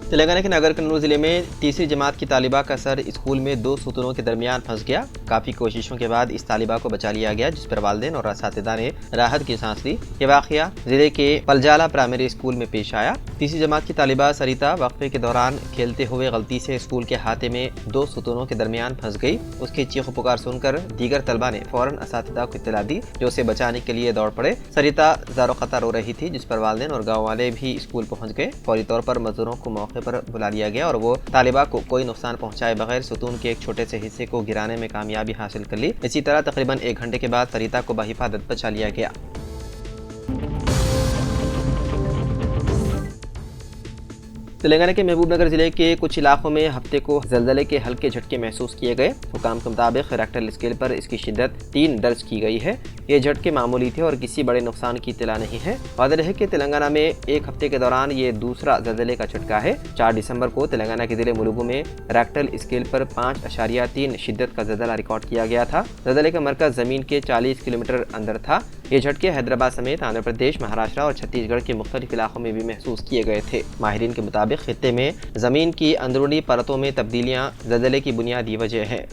तेलंगाना के नगर कन्नूर जिले में तीसरी जमात की तालिबा का सर स्कूल में दो सुतूनों के दरमियान फंस गया। काफ़ी कोशिशों के बाद इस तालिबा को बचा लिया गया, जिस पर वालिदैन और असातिज़ा ने राहत की सांस ली। ये वाक़या जिले के पलजाला प्राइमरी स्कूल में पेश आया। तीसरी जमात की तालिबा सरिता वक्फे के दौरान खेलते हुए गलती से स्कूल के हाथे में दो सुतूनों के दरमियान फंस गई। उसकी चीख पुकार सुनकर दीगर तलबा ने फौरन असातिज़ा को इत्तला दी, जो उसे बचाने के लिए दौड़ पड़े। सरिता ज़ारो ख़तर रो रही थी, जिस पर वालिदैन और गाँव वाले भी स्कूल पहुँच गए। फौरी तौर पर मजदूरों को मौके पर बुला लिया गया और वो तालिबा को कोई नुकसान पहुंचाए बगैर सुतून के एक छोटे से हिस्से को गिराने में कामयाबी हासिल कर ली। इसी तरह तकरीबन 1 घंटे के बाद सरिता को बहिफाजत बचा लिया गया। तेलंगाना के महबूबनगर जिले के कुछ इलाकों में हफ्ते को ज़लज़ले के हल्के झटके महसूस किए गए। हुकाम के मुताबिक रेक्टर स्केल पर इसकी शिद्दत 3 दर्ज की गई है। ये झटके मामूली थे और किसी बड़े नुकसान की इत्तला नहीं है। वाज़ेह है कि तेलंगाना में एक हफ्ते के दौरान ये दूसरा ज़लज़ले का झटका है। 4 दिसंबर को तेलंगाना के जिले मुलुगु में रेक्टर स्केल पर 5.3 शिद्दत का ज़लज़ला रिकॉर्ड किया गया था। ज़लज़ले का मरकज़ ज़मीन के 40 किलोमीटर अंदर था। ये झटके हैदराबाद समेत आंध्र प्रदेश, महाराष्ट्र और छत्तीसगढ़ के मुख्तलिफ इलाकों में भी महसूस किए गए थे। माहिरीन के मुताबिक खित्ते में ज़मीन की अंदरूनी परतों में तब्दीलियाँ ज़लज़ले की बुनियादी वजह है।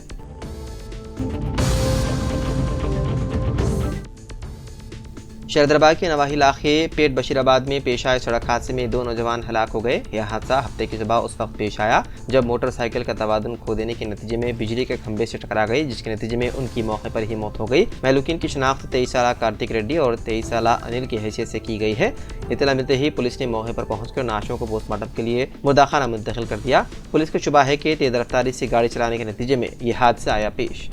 शहरदरबाद के नवाही इलाके पेट बशीराबाद में पेश आए सड़क हादसे में 2 नौजवान हलाक हो गए। यह हादसा हफ्ते की सुबह उस वक्त पेश आया जब मोटरसाइकिल का तवाज़ुन खो देने के नतीजे में बिजली के खंभे से टकरा गई, जिसके नतीजे में उनकी मौके पर ही मौत हो गई। महलूकिन की शनाख्त 23 साला कार्तिक रेड्डी और 23 साला अनिल की हैसियत से की गई है। इत्तला मिलते ही पुलिस ने मौके पर पहुंचकर नाशों को पोस्टमार्टम के लिए मुर्दाखाना मुंतकिल कर दिया। पुलिस को शुबा है कि तेज रफ्तारी से गाड़ी चलाने के नतीजे में यह हादसा आया पेश।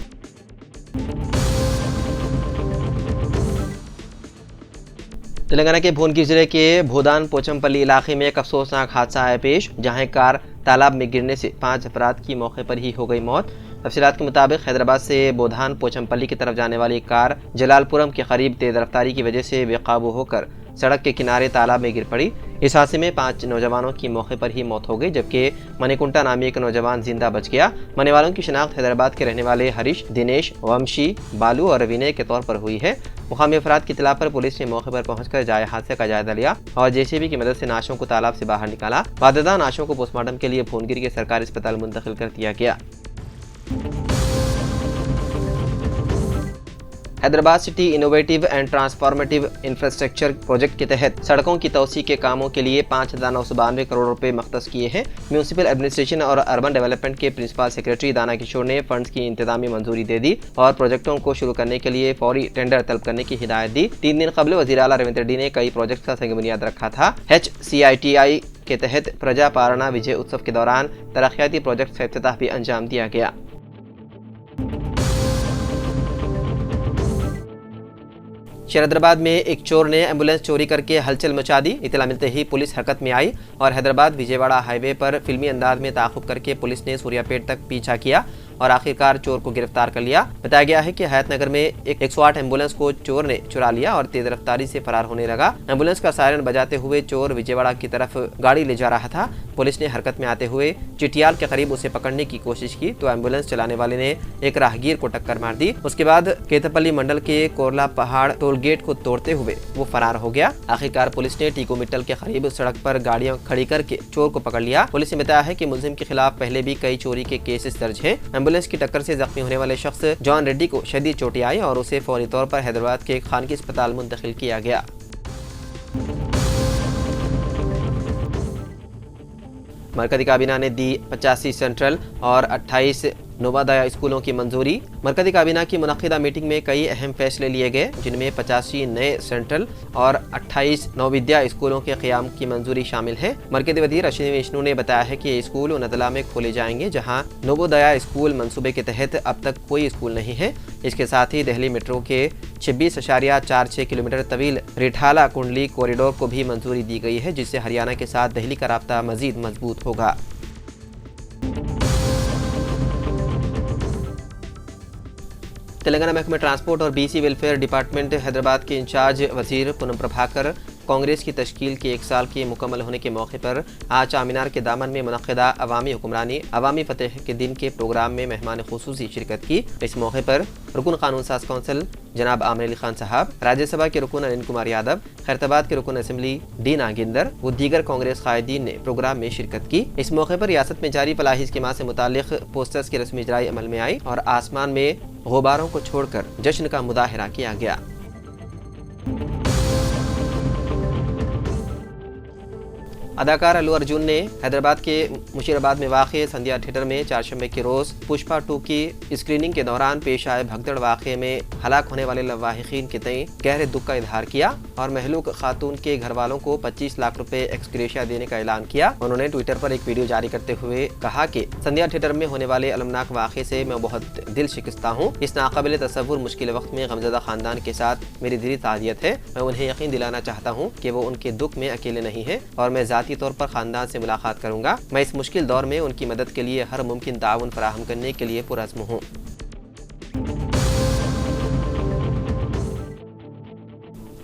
तेलंगाना के भुवनगिर जिले के भोदान पोचमपल्ली इलाके में एक अफसोसनाक हादसा आया पेश, जहां एक कार तालाब में गिरने से 5 अफराद की मौके पर ही हो गई मौत। तफसीलात के मुताबिक हैदराबाद से बोधान पोचमपल्ली की तरफ जाने वाली कार जलालपुरम के करीब तेज रफ्तारी की वजह से बेकाबू होकर सड़क के किनारे तालाब में गिर पड़ी। इस हादसे में 5 नौजवानों की मौके पर ही मौत हो गई, जबकि मणिकुंटा नामी एक नौजवान जिंदा बच गया। मरने वालों की शिनाख्त हैदराबाद के रहने वाले हरीश, दिनेश, वंशी, बालू और विनय के तौर पर हुई है। मुकामी अफराद की इत्तला पर पुलिस ने मौके पर पहुंचकर जाए हादसे का जायजा लिया और जेसीबी की मदद से नाशों को तालाब से बाहर निकाला। वाददा नाशों को पोस्टमार्टम के लिए भुवनगिर के सरकारी अस्पताल मुंतकिल कर दिया गया। Hyderabad city innovative and transformative infrastructure project के तहत सड़कों की तौसी के कामों के लिए 5,992 करोड़ रुपए मख्तस किए हैं। म्यूनिसिपल एडमिनिस्ट्रेशन और अर्बन डेवलपमेंट के प्रिंसिपल सेक्रेटरी दाना किशोर ने फंड्स की इंतजामी मंजूरी दे दी और प्रोजेक्टों को शुरू करने के लिए फौरी टेंडर तलब करने की हिदायत दी। 3 दिन कबल वज़ीर आला रेवंत रेड्डी ने कई प्रोजेक्ट का संग बुनियाद रखा था। HCITI के तहत प्रजा पारणा विजय उत्सव के दौरान तरक्याती प्रोजेक्ट का इफ्तिताह भी अंजाम दिया गया। हैदराबाद में एक चोर ने एम्बुलेंस चोरी करके हलचल मचा दी। इत्तला मिलते ही पुलिस हरकत में आई और हैदराबाद विजयवाड़ा हाईवे पर फिल्मी अंदाज में ताक़ुब करके पुलिस ने सूर्यापेट तक पीछा किया और आखिरकार चोर को गिरफ्तार कर लिया। बताया गया है कि हयातनगर में एक 108 एम्बुलेंस को चोर ने चुरा लिया और तेज रफ्तारी से फरार होने लगा। एम्बुलेंस का सायरन बजाते हुए चोर विजयवाड़ा की तरफ गाड़ी ले जा रहा था। पुलिस ने हरकत में आते हुए चिटियाल के करीब उसे पकड़ने की कोशिश की तो एम्बुलेंस चलाने वाले ने एक राहगीर को टक्कर मार दी। उसके बाद केतपल्ली मंडल के कोरला पहाड़ टोल गेट को तोड़ते हुए वो फरार हो गया। आखिरकार पुलिस ने टीको मिट्टल के करीब सड़क पर गाड़ियां खड़ी करके चोर को पकड़ लिया। पुलिस ने बताया है कि मुलजिम के खिलाफ पहले भी कई चोरी के केसेस दर्ज हैं। एम्बुलेंस की टक्कर से जख्मी होने वाले शख्स जॉन रेड्डी को शदीद चोटें आई और उसे फौरी तौर पर हैदराबाद के खानगी अस्पताल मुंतकिल किया गया। मरकजी काबीना ने दी 85 सेंट्रल और 28 नोवादया स्कूलों की मंजूरी। मरकजी काबीना की मुनक्किदा मीटिंग में कई अहम फैसले लिए गए, जिनमें 85 नए सेंट्रल और 28 नवविद्या स्कूलों के क़याम की मंजूरी शामिल है। मरकजी वज़ीर अश्विनी वैष्णु ने बताया है कि ये स्कूल उन अदला में खोले जाएंगे जहां नवोदया स्कूल मंसूबे के तहत अब तक कोई स्कूल नहीं है। इसके साथ ही दिल्ली मेट्रो के 26.46 किलोमीटर तवील रिठाला कुंडली कॉरिडोर को भी मंजूरी दी गई है, जिससे हरियाणा के साथ दिल्ली का राब्ता मजीद मजबूत होगा। तेलंगाना महकमे ट्रांसपोर्ट और BC वेलफेयर डिपार्टमेंट हैदराबाद के इंचार्ज वजीर पूनम प्रभाकर कांग्रेस की तश्कील के 1 साल के मुकम्मल होने के मौके पर आज चामीनार के दामन में मुनक़्क़िदा अवामी हुक्मरानी अवामी फतेह के दिन के प्रोग्राम में मेहमान खुसूसी शिरकत की। इस मौके पर रुकन कानून साज कौंसिल जनाब आमिर अली खान साहब, राज्यसभा के रुकन अनिल कुमार यादव, खैरताबाद के रुकन असम्बली डी नागेंदर व दीगर कांग्रेस कायदीन ने प्रोग्राम में शिरकत की। इस मौके पर रियासत में जारी फलाही स्कीम से मुतालिक पोस्टर्स की रस्मी इजराई अमल में आई और आसमान में गुब्बारों को छोड़कर जश्न का मुजाहरा किया गया। अदाकार अल्लू अर्जुन ने हैदराबाद के मुशीराबाद में वाक़े संध्या थिएटर में चारशंबे के रोज़ पुष्पा 2 की स्क्रीनिंग के दौरान पेश आए भगदड़ वाक़े में हलाक होने वाले लवाहिकीन के तय गहरे दुख का इजहार किया और महलूक खातून के घर वालों को 25 लाख रुपए एक्सग्रेशिया देने का ऐलान किया। उन्होंने ट्विटर पर एक वीडियो जारी करते हुए कहा कि संध्या थिएटर में होने वाले अलमनाक वाक़े से मैं बहुत दिल शिकस्ता हूँ। इस नाकाबिल तसव्वुर मुश्किल वक्त में गमज़दा खानदान के साथ मेरी दिली ताज़ियत है। मैं उन्हें यकीन दिलाना चाहता हूँ कि वो उनके दुख में अकेले नहीं है और मैं ज़ाती तौर पर खानदान से मुलाकात करूंगा। मैं इस मुश्किल दौर में उनकी मदद के लिए हर मुमकिन ताउन फराहम करने के लिए पुरअज़्म हूँ।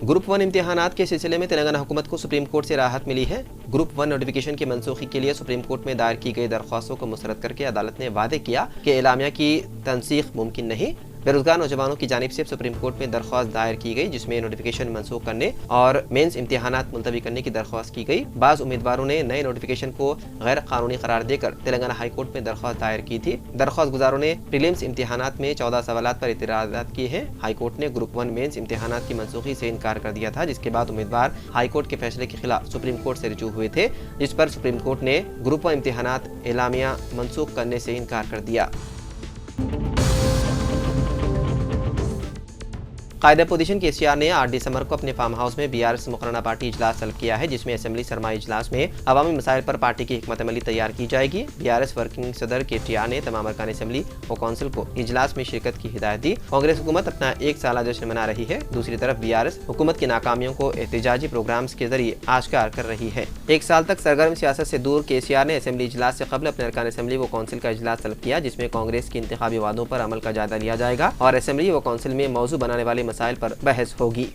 ग्रुप 1 इम्तिहानात के सिलसिले में तेलंगाना हुकूमत को सुप्रीम कोर्ट से राहत मिली है। ग्रुप 1 नोटिफिकेशन की मनसूखी के लिए सुप्रीम कोर्ट में दायर की गई दरख्वास्तों को मुस्तरद करके अदालत ने वादे किया कि एलामिया की तनसीख मुमकिन नहीं। बेरोजगार नौजवानों की जानिब से सुप्रीम कोर्ट में दरख्वास्त दायर की गई जिसमें नोटिफिकेशन मनसूख करने और मेंस इम्तिहानात मुलतवी करने की दरख्वास्त की गई। बाज़ उम्मीदवारों ने नए नोटिफिकेशन को गैर कानूनी करार देकर तेलंगाना हाई कोर्ट में दरख्वास्त दायर की थी। दरख्वास्त गुजारों ने प्रीलिम्स इम्तिहानात में 14 सवालात पर इतराज़ात किए हैं। हाई कोर्ट ने ग्रुप 1 मेंस इम्तिहानात की मनसूखी से इनकार कर दिया था, जिसके बाद उम्मीदवार हाई कोर्ट के फैसले के खिलाफ सुप्रीम कोर्ट से रुजू हुए थे, जिस पर सुप्रीम कोर्ट ने ग्रुप 1 इम्तिहानात एलामिया मनसूख करने से इनकार कर दिया। कायदे अपोजिशन KCR ने 8 दिसंबर को अपने फार्म हाउस में BRS मुकर्रना पार्टी इजलास तलब किया है, जिसमें असेंबली सरमाई इजलास में अवामी मसाइल पर पार्टी की हिकमत अमली तैयार की जाएगी। BRS वर्किंग सदर KTR ने तमाम अरकान असेंबली और कौंसिल को इजलास में शिरकत की हिदायत दी। कांग्रेस हुकूमत अपना 1 साला जश्न मना रही है। दूसरी तरफ BRS हुकूमत की नाकामियों को एहतजाजी प्रोग्राम्स के जरिए आश्कार कर रही है। 1 साल तक सरगर्म सियासत से दूर KCR ने असेंबली इजलास से कबल अपने अरकान असेंबली व कौंसिल का इजलास तलब किया, जिसमें कांग्रेस के इंतखाबी वादों पर अमल का जायजा लिया जाएगा और असेंबली व कौंसिल में मौजू बनाने वाले मसाइल पर बहस होगी।